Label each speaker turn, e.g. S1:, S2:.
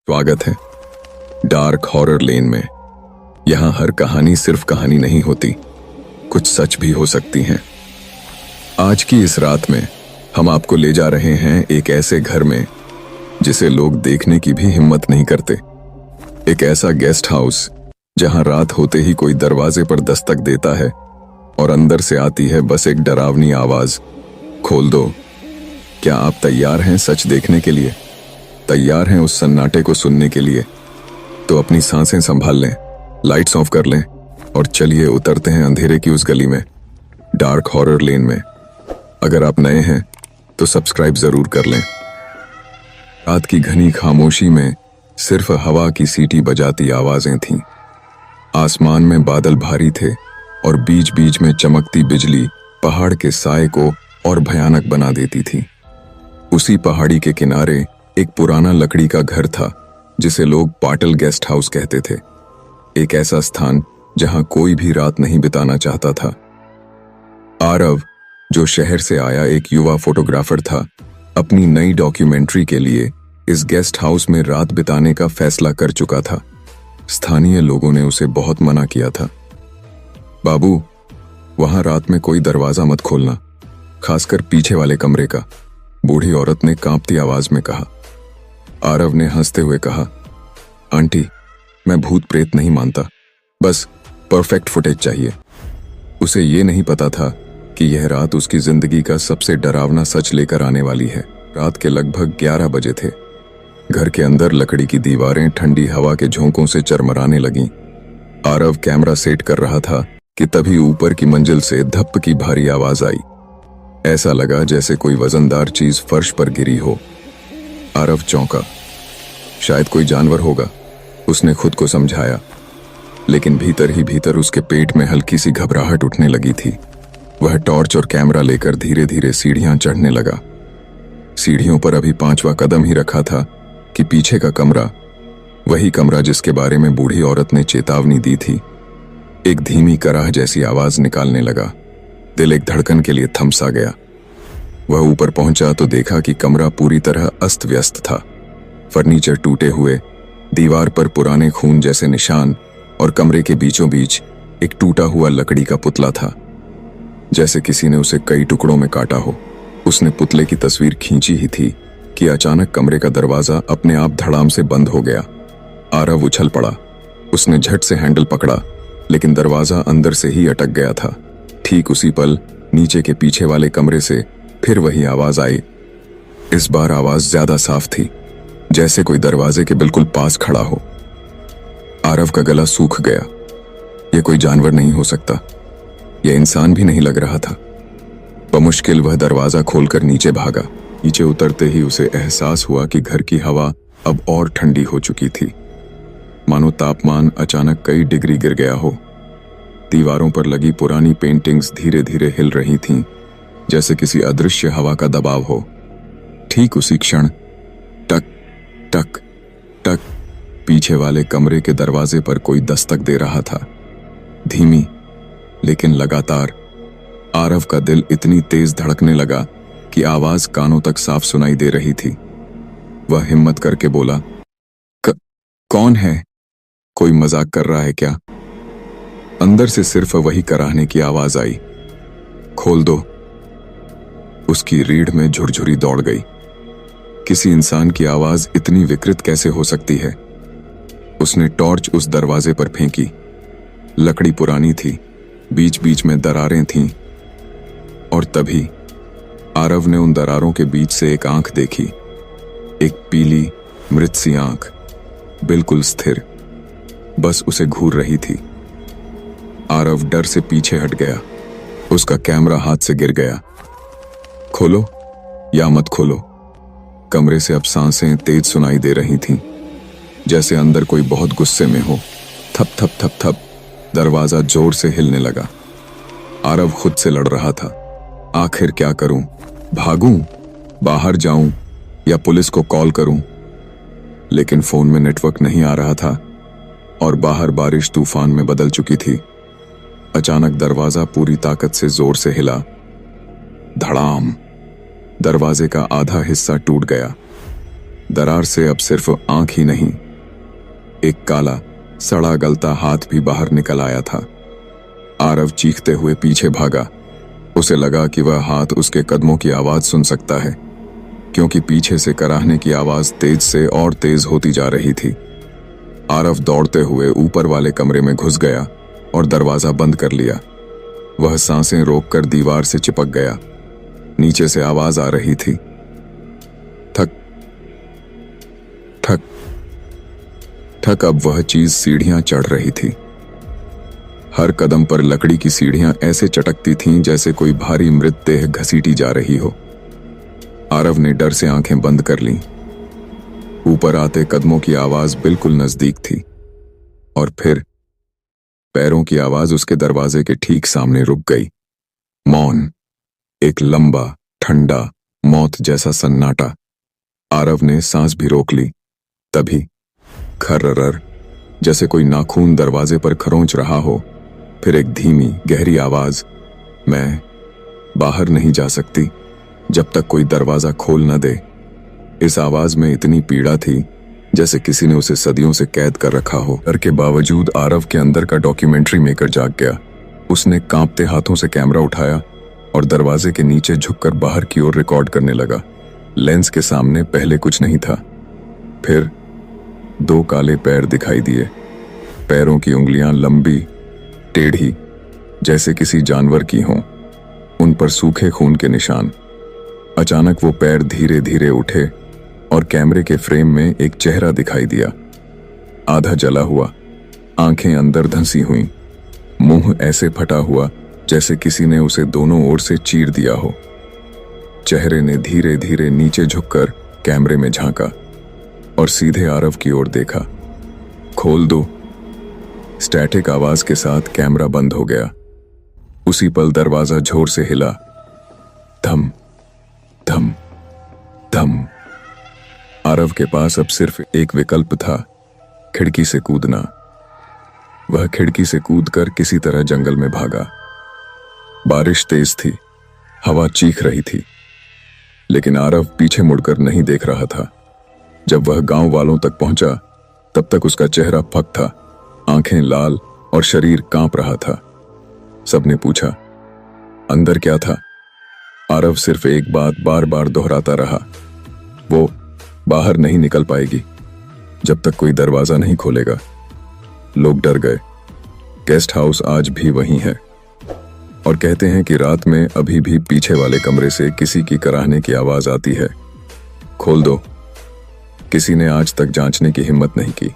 S1: स्वागत है dark horror लेन में। यहाँ हर कहानी सिर्फ कहानी नहीं होती, कुछ सच भी हो सकती हैं। आज की इस रात में हम आपको ले जा रहे हैं एक ऐसे घर में जिसे लोग देखने की भी हिम्मत नहीं करते। एक ऐसा गेस्ट हाउस जहाँ रात होते ही कोई दरवाजे पर दस्तक देता है और अंदर से आती है बस एक डरावनी आवाज, खोल दो। क्या आप तैयार हैं सच देखने के लिए? तैयार हैं उस सन्नाटे को सुनने के लिए? तो अपनी सांसें संभाल लें, लाइट्स ऑफ कर लें और चलिए उतरते हैं अंधेरे की उस गली में, डार्क हॉरर लेन में। अगर आप नए हैं तो सब्सक्राइब जरूर कर लें। रात की घनी खामोशी में सिर्फ हवा की सीटी बजाती आवाजें थीं। आसमान में बादल भारी थे और बीच बीच में चमकती बिजली पहाड़ के साए को और भयानक बना देती थी। उसी पहाड़ी के किनारे एक पुराना लकड़ी का घर था जिसे लोग पाटल गेस्ट हाउस कहते थे। एक ऐसा स्थान जहां कोई भी रात नहीं बिताना चाहता था। आरव, जो शहर से आया एक युवा फोटोग्राफर था, अपनी नई डॉक्यूमेंट्री के लिए इस गेस्ट हाउस में रात बिताने का फैसला कर चुका था। स्थानीय लोगों ने उसे बहुत मना किया था। बाबू, वहां रात में कोई दरवाजा मत खोलना, खासकर पीछे वाले कमरे का, बूढ़ी औरत ने कांपती आवाज में कहा। आरव ने हंसते हुए कहा, आंटी, मैं भूत प्रेत नहीं मानता, बस परफेक्ट फुटेज चाहिए। उसे ये नहीं पता था कि यह रात उसकी जिंदगी का सबसे डरावना सच लेकर आने वाली है। रात के लगभग 11 बजे थे। घर के अंदर लकड़ी की दीवारें ठंडी हवा के झोंकों से चरमराने लगीं। आरव कैमरा सेट कर रहा था कि तभी ऊपर की मंजिल से धप्प की भारी आवाज आई। ऐसा लगा जैसे कोई वजनदार चीज फर्श पर गिरी हो। आरव चौंका। शायद कोई जानवर होगा, उसने खुद को समझाया, लेकिन भीतर ही भीतर उसके पेट में हल्की सी घबराहट उठने लगी थी। वह टॉर्च और कैमरा लेकर धीरे धीरे सीढ़ियां चढ़ने लगा। सीढ़ियों पर अभी 5वां कदम ही रखा था कि पीछे का कमरा, वही कमरा जिसके बारे में बूढ़ी औरत ने चेतावनी दी थी, एक धीमी कराह जैसी आवाज निकालने लगा। दिल एक धड़कन के लिए थम सा गया। वह ऊपर पहुंचा तो देखा कि कमरा पूरी तरह अस्त व्यस्त था। फर्नीचर टूटे हुए, दीवार पर पुराने खून जैसे निशान और कमरे के बीचों बीच एक टूटा हुआ लकड़ी का पुतला था, जैसे किसी ने उसे कई टुकड़ों में काटा हो। उसने पुतले की तस्वीर खींची ही थी कि अचानक कमरे का दरवाजा अपने आप धड़ाम से बंद हो गया। आरव उछल पड़ा। उसने झट से हैंडल पकड़ा, लेकिन दरवाजा अंदर से ही अटक गया था। ठीक उसी पल नीचे के पीछे वाले कमरे से फिर वही आवाज आई। इस बार आवाज ज्यादा साफ थी, जैसे कोई दरवाजे के बिल्कुल पास खड़ा हो। आरव का गला सूख गया। यह कोई जानवर नहीं हो सकता, यह इंसान भी नहीं लग रहा था। बमुश्किल वह दरवाजा खोलकर नीचे भागा। नीचे उतरते ही उसे एहसास हुआ कि घर की हवा अब और ठंडी हो चुकी थी, मानो तापमान अचानक कई डिग्री गिर गया हो। दीवारों पर लगी पुरानी पेंटिंग्स धीरे धीरे हिल रही थीं, जैसे किसी अदृश्य हवा का दबाव हो। ठीक उसी क्षण टक टक टक पीछे वाले कमरे के दरवाजे पर कोई दस्तक दे रहा था, धीमी लेकिन लगातार। आरव का दिल इतनी तेज धड़कने लगा कि आवाज कानों तक साफ सुनाई दे रही थी। वह हिम्मत करके बोला, कौन है? कोई मजाक कर रहा है क्या? अंदर से सिर्फ वही कराहने की आवाज आई, खोल दो। उसकी रीढ़ में झुरझुरी दौड़ गई। किसी इंसान की आवाज इतनी विकृत कैसे हो सकती है? उसने टॉर्च उस दरवाजे पर फेंकी। लकड़ी पुरानी थी, बीच बीच में दरारें थीं, और तभी आरव ने उन दरारों के बीच से एक आंख देखी। एक पीली मृत सी आंख, बिल्कुल स्थिर, बस उसे घूर रही थी। आरव डर से पीछे हट गया। उसका कैमरा हाथ से गिर गया। खोलो या मत खोलो। कमरे से अब सांसें तेज सुनाई दे रही थीं, जैसे अंदर कोई बहुत गुस्से में हो। थप थप थप थप दरवाजा जोर से हिलने लगा। आरव खुद से लड़ रहा था। आखिर क्या करूं? भागूं, बाहर जाऊं या पुलिस को कॉल करूं? लेकिन फोन में नेटवर्क नहीं आ रहा था और बाहर बारिश तूफान में बदल चुकी थी। अचानक दरवाजा पूरी ताकत से जोर से हिला। धड़ाम! दरवाजे का आधा हिस्सा टूट गया। दरार से अब सिर्फ आंख ही नहीं, एक काला सड़ा गलता हाथ भी बाहर निकल आया था। आरव चीखते हुए पीछे भागा। उसे लगा कि वह हाथ उसके कदमों की आवाज सुन सकता है, क्योंकि पीछे से कराहने की आवाज तेज से और तेज होती जा रही थी। आरव दौड़ते हुए ऊपर वाले कमरे में घुस गया और दरवाजा बंद कर लिया। वह सांसें रोककर दीवार से चिपक गया। नीचे से आवाज आ रही थी, ठक ठक ठक। अब वह चीज सीढ़ियां चढ़ रही थी। हर कदम पर लकड़ी की सीढ़ियां ऐसे चटकती थीं जैसे कोई भारी मृत देह घसीटी जा रही हो। आरव ने डर से आंखें बंद कर लीं। ऊपर आते कदमों की आवाज बिल्कुल नजदीक थी, और फिर पैरों की आवाज उसके दरवाजे के ठीक सामने रुक गई। मौन, एक लंबा ठंडा मौत जैसा सन्नाटा। आरव ने सांस भी रोक ली। तभी खर्रर, जैसे कोई नाखून दरवाजे पर खरोंच रहा हो। फिर एक धीमी गहरी आवाज, मैं बाहर नहीं जा सकती जब तक कोई दरवाजा खोल न दे। इस आवाज में इतनी पीड़ा थी जैसे किसी ने उसे सदियों से कैद कर रखा हो। डर के बावजूद आरव के अंदर का डॉक्यूमेंट्री मेकर जाग गया। उसने कांपते हाथों से कैमरा उठाया और दरवाजे के नीचे झुककर बाहर की ओर रिकॉर्ड करने लगा। लेंस के सामने पहले कुछ नहीं था। फिर 2 काले पैर दिखाई दिए। पैरों की उंगलियां लंबी टेढ़ी जैसे किसी जानवर की हों, उन पर सूखे खून के निशान। अचानक वो पैर धीरे धीरे उठे और कैमरे के फ्रेम में एक चेहरा दिखाई दिया, आधा जला हुआ, आंखें अंदर धंसी हुई, मुंह ऐसे फटा हुआ जैसे किसी ने उसे दोनों ओर से चीर दिया हो। चेहरे ने धीरे धीरे नीचे झुककर कैमरे में झांका और सीधे आरव की ओर देखा। खोल दो। स्टैटिक आवाज के साथ कैमरा बंद हो गया। उसी पल दरवाजा जोर से हिला। धम धम धम। आरव के पास अब सिर्फ एक विकल्प था, खिड़की से कूदना। वह खिड़की से कूदकर किसी तरह जंगल में भागा। बारिश तेज थी, हवा चीख रही थी, लेकिन आरव पीछे मुड़कर नहीं देख रहा था। जब वह गांव वालों तक पहुंचा, तब तक उसका चेहरा फक था, आंखें लाल और शरीर कांप रहा था। सबने पूछा, अंदर क्या था? आरव सिर्फ एक बात बार बार दोहराता रहा, वो बाहर नहीं निकल पाएगी जब तक कोई दरवाजा नहीं खोलेगा। लोग डर गए। गेस्ट हाउस आज भी वहीं है, और कहते हैं कि रात में अभी भी पीछे वाले कमरे से किसी की कराहने की आवाज आती है। खोल दो। किसी ने आज तक जांचने की हिम्मत नहीं की।